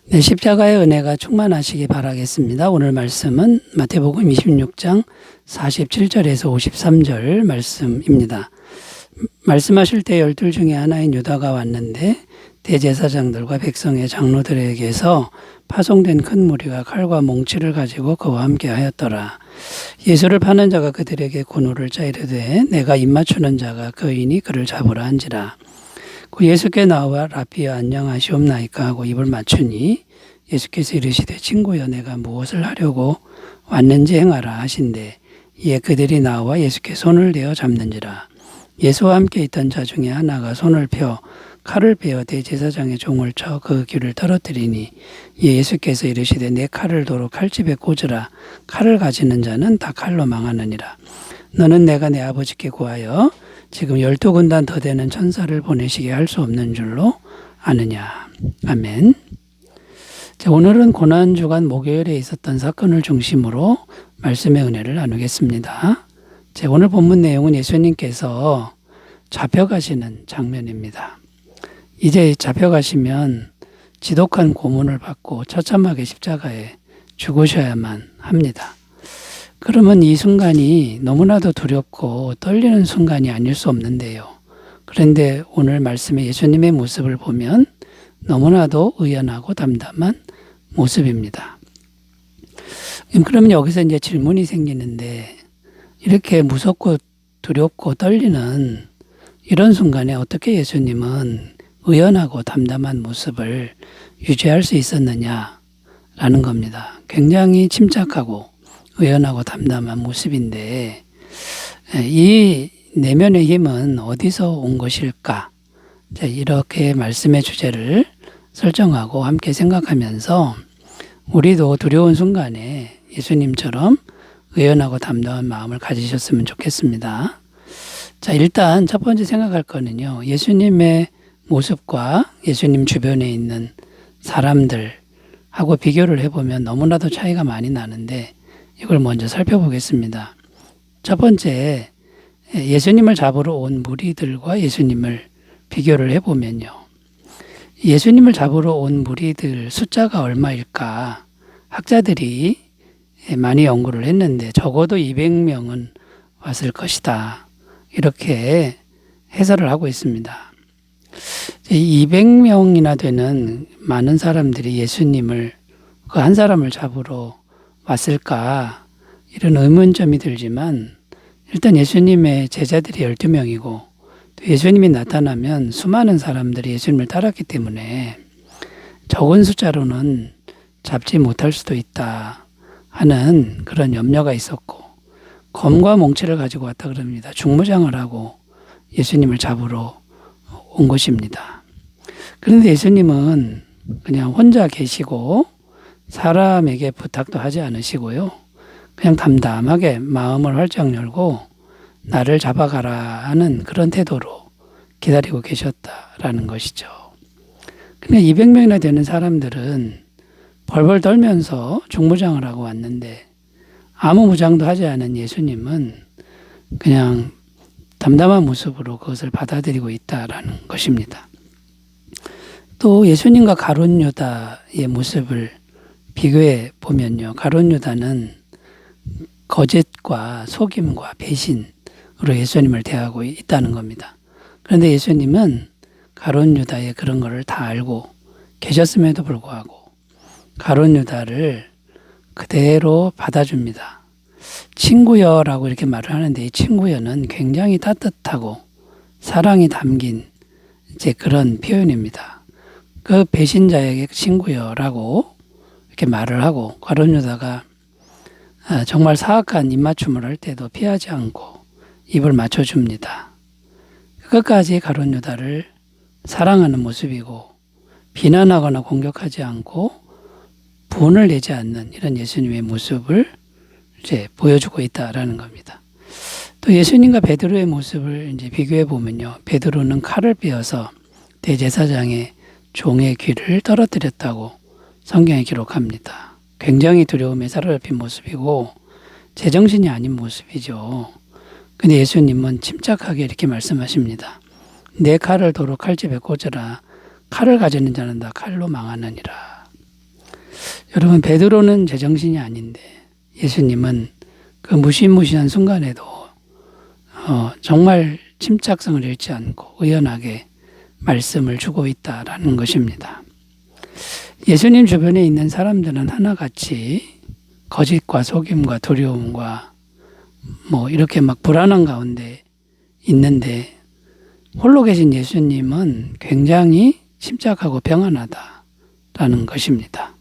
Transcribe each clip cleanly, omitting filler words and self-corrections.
네, 십자가의 은혜가 충만하시기 바라겠습니다. 오늘 말씀은 마태복음 26장 47절에서 53절 말씀입니다. 말씀하실 때 12 중에 하나인 유다가 왔는데 대제사장들과 백성의 장로들에게서 파송된 큰 무리가 칼과 몽치를 가지고 그와 함께 하였더라. 예수를 파는 자가 그들에게 군호를 짜이르되 내가 입맞추는 자가 그이니 그를 잡으라 한지라. 그 예수께 나와 라피야 안녕하시옵나이까 하고 입을 맞추니 예수께서 이르시되 친구여 내가 무엇을 하려고 왔는지 행하라 하신대 이에 그들이 나와 예수께 손을 대어 잡는지라. 예수와 함께 있던 자 중에 하나가 손을 펴 칼을 베어 대제사장의 종을 쳐 그 귀를 떨어뜨리니 이에 예수께서 이르시되 내 칼을 도로 칼집에 꽂으라. 칼을 가지는 자는 다 칼로 망하느니라. 너는 내가 내 아버지께 구하여 지금 12군단 더 되는 천사를 보내시게 할 수 없는 줄로 아느냐. 아멘. 자, 오늘은 고난주간 목요일에 있었던 사건을 중심으로 말씀의 은혜를 나누겠습니다. 자, 오늘 본문 내용은 예수님께서 잡혀가시는 장면입니다. 이제 잡혀가시면 지독한 고문을 받고 처참하게 십자가에 죽으셔야만 합니다. 그러면 이 순간이 너무나도 두렵고 떨리는 순간이 아닐 수 없는데요. 그런데 오늘 말씀의 예수님의 모습을 보면 너무나도 의연하고 담담한 모습입니다. 그러면 여기서 이제 질문이 생기는데 이렇게 무섭고 두렵고 떨리는 이런 순간에 어떻게 예수님은 의연하고 담담한 모습을 유지할 수 있었느냐라는 겁니다. 굉장히 침착하고 의연하고 담담한 모습인데 이 내면의 힘은 어디서 온 것일까? 이렇게 말씀의 주제를 설정하고 함께 생각하면서 우리도 두려운 순간에 예수님처럼 의연하고 담담한 마음을 가지셨으면 좋겠습니다. 자, 일단 첫 번째 생각할 거는요. 예수님의 모습과 예수님 주변에 있는 사람들하고 비교를 해보면 너무나도 차이가 많이 나는데 이걸 먼저 살펴보겠습니다. 첫 번째, 예수님을 잡으러 온 무리들과 예수님을 비교를 해보면요. 예수님을 잡으러 온 무리들 숫자가 얼마일까? 학자들이 많이 연구를 했는데 적어도 200명은 왔을 것이다. 이렇게 해설을 하고 있습니다. 200명이나 되는 많은 사람들이 예수님을 그 한 사람을 잡으러 왔을까? 이런 의문점이 들지만 일단 예수님의 제자들이 12명이고 또 예수님이 나타나면 수많은 사람들이 예수님을 따랐기 때문에 적은 숫자로는 잡지 못할 수도 있다 하는 그런 염려가 있었고 검과 몽치를 가지고 왔다 그럽니다. 중무장을 하고 예수님을 잡으러 온 것입니다. 그런데 예수님은 그냥 혼자 계시고 사람에게 부탁도 하지 않으시고요. 그냥 담담하게 마음을 활짝 열고 나를 잡아가라 하는 그런 태도로 기다리고 계셨다라는 것이죠. 근데 200명이나 되는 사람들은 벌벌 떨면서 중무장을 하고 왔는데 아무 무장도 하지 않은 예수님은 그냥 담담한 모습으로 그것을 받아들이고 있다라는 것입니다. 또 예수님과 가룟 유다의 모습을 비교해 보면요. 가룟 유다는 거짓과 속임과 배신으로 예수님을 대하고 있다는 겁니다. 그런데 예수님은 가룟 유다의 그런 것을 다 알고 계셨음에도 불구하고 가룟 유다를 그대로 받아줍니다. 친구여라고 이렇게 말을 하는데 이 친구여는 굉장히 따뜻하고 사랑이 담긴 이제 그런 표현입니다. 그 배신자에게 친구여라고 이렇게 말을 하고 가룟 유다가 정말 사악한 입맞춤을 할 때도 피하지 않고 입을 맞춰줍니다. 끝까지 가룟 유다를 사랑하는 모습이고 비난하거나 공격하지 않고 분을 내지 않는 이런 예수님의 모습을 이제 보여주고 있다라는 겁니다. 또 예수님과 베드로의 모습을 이제 비교해 보면요. 베드로는 칼을 베어서 대제사장의 종의 귀를 떨어뜨렸다고 성경에 기록합니다. 굉장히 두려움에 사로잡힌 모습이고 제정신이 아닌 모습이죠. 근데 예수님은 침착하게 이렇게 말씀하십니다. 내 칼을 도로 칼집에 꽂으라. 칼을 가지는 자는 다 칼로 망하느니라. 여러분, 베드로는 제정신이 아닌데 예수님은 그 무시무시한 순간에도 정말 침착성을 잃지 않고 의연하게 말씀을 주고 있다라는 것입니다. 예수님 주변에 있는 사람들은 하나같이 거짓과 속임과 두려움과 이렇게 막 불안한 가운데 있는데 홀로 계신 예수님은 굉장히 침착하고 평안하다라는 것입니다.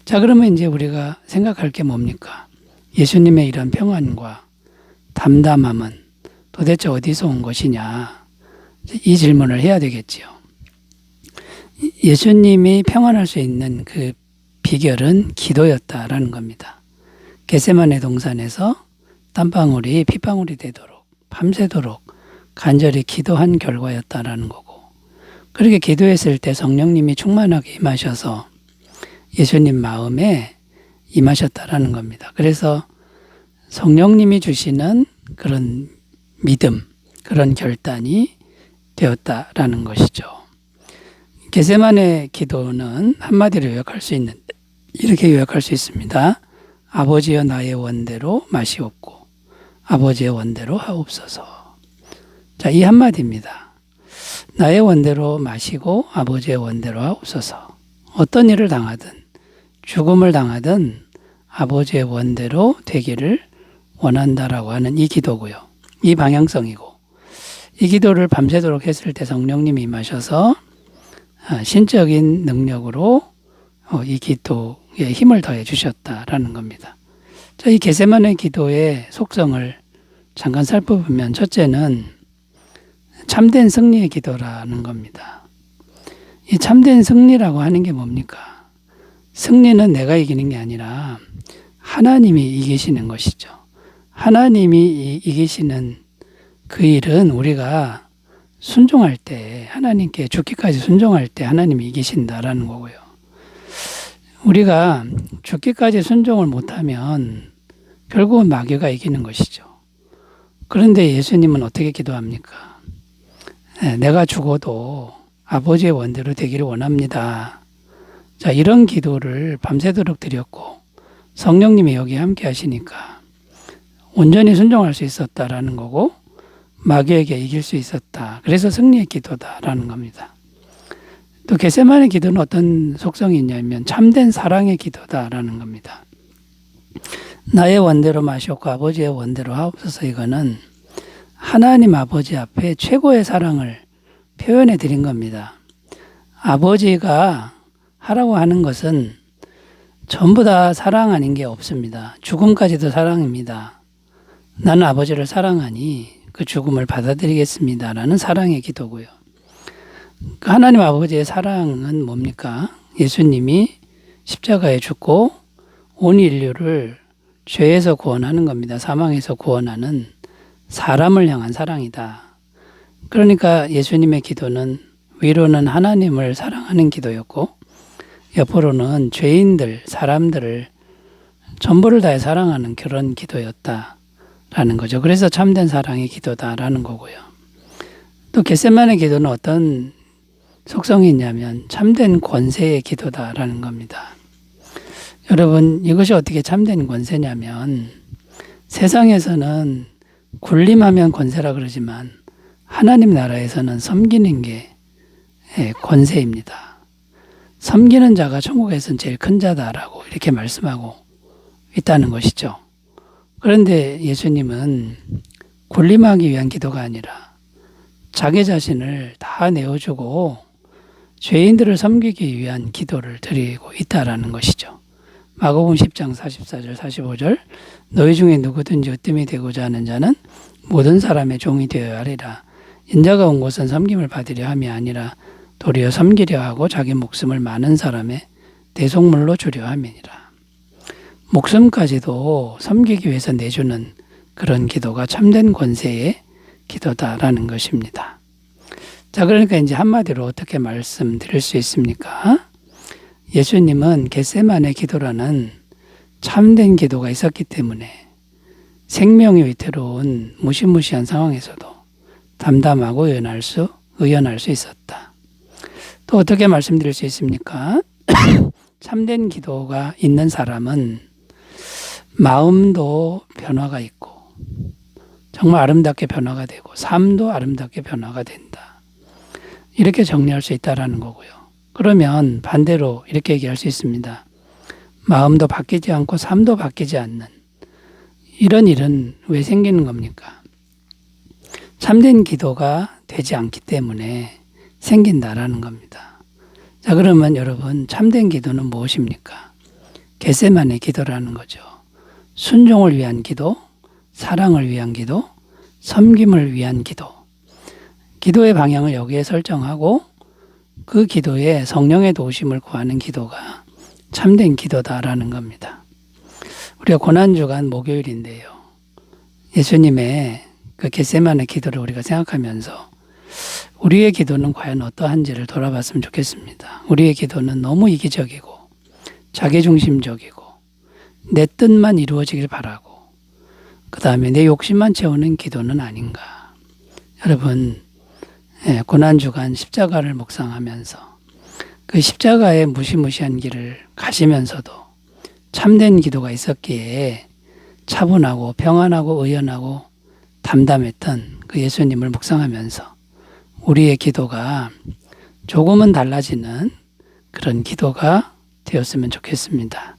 자, 그러면 이제 우리가 생각할 게 뭡니까? 예수님의 이런 평안과 담담함은 도대체 어디서 온 것이냐? 이 질문을 해야 되겠지요. 예수님이 평안할 수 있는 그 비결은 기도였다라는 겁니다. 겟세마네 동산에서 땀방울이 핏방울이 되도록 밤새도록 간절히 기도한 결과였다라는 거고, 그렇게 기도했을 때 성령님이 충만하게 임하셔서 예수님 마음에 임하셨다라는 겁니다. 그래서 성령님이 주시는 그런 믿음, 그런 결단이 되었다라는 것이죠. 겟세마네 기도는 한마디로 요약할 수 있는데 이렇게 요약할 수 있습니다. 아버지여 나의 원대로 마시옵고 아버지의 원대로 하옵소서. 자, 이 한마디입니다. 나의 원대로 마시고 아버지의 원대로 하옵소서. 어떤 일을 당하든 죽음을 당하든 아버지의 원대로 되기를 원한다라고 하는 이 기도고요. 이 방향성이고, 이 기도를 밤새도록 했을 때 성령님이 임하셔서 신적인 능력으로 이 기도에 힘을 더해 주셨다라는 겁니다. 자, 이 겟세마네 기도의 속성을 잠깐 살펴보면 첫째는 참된 승리의 기도라는 겁니다. 이 참된 승리라고 하는 게 뭡니까? 승리는 내가 이기는 게 아니라 하나님이 이기시는 것이죠. 하나님이 이기시는 그 일은 우리가 순종할 때, 하나님께 죽기까지 순종할 때 하나님이 이기신다라는 거고요. 우리가 죽기까지 순종을 못하면 결국은 마귀가 이기는 것이죠. 그런데 예수님은 어떻게 기도합니까? 내가 죽어도 아버지의 원대로 되기를 원합니다. 자, 이런 기도를 밤새도록 드렸고 성령님이 여기 함께 하시니까 온전히 순종할 수 있었다라는 거고 마귀에게 이길 수 있었다. 그래서 승리의 기도다라는 겁니다. 또 겟세마네 기도는 어떤 속성이 있냐면 참된 사랑의 기도다라는 겁니다. 나의 원대로 마시옵고 아버지의 원대로 하옵소서. 이거는 하나님 아버지 앞에 최고의 사랑을 표현해 드린 겁니다. 아버지가 하라고 하는 것은 전부 다 사랑 아닌 게 없습니다. 죽음까지도 사랑입니다. 나는 아버지를 사랑하니 그 죽음을 받아들이겠습니다. 라는 사랑의 기도고요. 하나님 아버지의 사랑은 뭡니까? 예수님이 십자가에 죽고 온 인류를 죄에서 구원하는 겁니다. 사망에서 구원하는 사람을 향한 사랑이다. 그러니까 예수님의 기도는 위로는 하나님을 사랑하는 기도였고 옆으로는 죄인들, 사람들을 전부를 다해 사랑하는 그런 기도였다라는 거죠. 그래서 참된 사랑의 기도다라는 거고요. 또 겟세마네 기도는 어떤 속성이 있냐면 참된 권세의 기도다라는 겁니다. 여러분, 이것이 어떻게 참된 권세냐면 세상에서는 군림하면 권세라 그러지만 하나님 나라에서는 섬기는 게 권세입니다. 섬기는 자가 천국에서는 제일 큰 자다라고 이렇게 말씀하고 있다는 것이죠. 그런데 예수님은 군림하기 위한 기도가 아니라 자기 자신을 다 내어주고 죄인들을 섬기기 위한 기도를 드리고 있다라는 것이죠. 마가복음 10장 44절 45절 너희 중에 누구든지 으뜸이 되고자 하는 자는 모든 사람의 종이 되어야 하리라. 인자가 온 것은 섬김을 받으려 함이 아니라 도리어 섬기려 하고 자기 목숨을 많은 사람의 대속물로 주려 함이니라. 목숨까지도 섬기기 위해서 내주는 그런 기도가 참된 권세의 기도다라는 것입니다. 자, 그러니까 이제 한마디로 어떻게 말씀드릴 수 있습니까? 예수님은 겟세마네 기도라는 참된 기도가 있었기 때문에 생명이 위태로운 무시무시한 상황에서도 담담하고 의연할 수 있었다. 또 어떻게 말씀드릴 수 있습니까? 참된 기도가 있는 사람은 마음도 변화가 있고 정말 아름답게 변화가 되고 삶도 아름답게 변화가 된다. 이렇게 정리할 수 있다라는 거고요. 그러면 반대로 이렇게 얘기할 수 있습니다. 마음도 바뀌지 않고 삶도 바뀌지 않는 이런 일은 왜 생기는 겁니까? 참된 기도가 되지 않기 때문에 생긴다라는 겁니다. 자, 그러면 여러분 참된 기도는 무엇입니까? 겟세마네 기도라는 거죠. 순종을 위한 기도, 사랑을 위한 기도, 섬김을 위한 기도. 기도의 방향을 여기에 설정하고 그 기도에 성령의 도우심을 구하는 기도가 참된 기도다라는 겁니다. 우리가 고난주간 목요일인데요. 예수님의 그 겟세마네 기도를 우리가 생각하면서 우리의 기도는 과연 어떠한지를 돌아봤으면 좋겠습니다. 우리의 기도는 너무 이기적이고 자기중심적이고 내 뜻만 이루어지길 바라고 그 다음에 내 욕심만 채우는 기도는 아닌가. 여러분 고난주간 십자가를 묵상하면서 그 십자가의 무시무시한 길을 가시면서도 참된 기도가 있었기에 차분하고 평안하고 의연하고 담담했던 그 예수님을 묵상하면서 우리의 기도가 조금은 달라지는 그런 기도가 되었으면 좋겠습니다.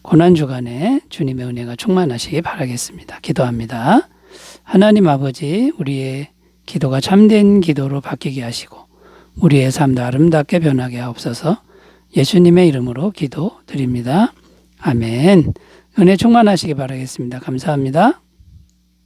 고난주간에 주님의 은혜가 충만하시기 바라겠습니다. 기도합니다. 하나님 아버지, 우리의 기도가 참된 기도로 바뀌게 하시고 우리의 삶도 아름답게 변하게 하옵소서. 예수님의 이름으로 기도드립니다. 아멘. 은혜 충만하시기 바라겠습니다. 감사합니다.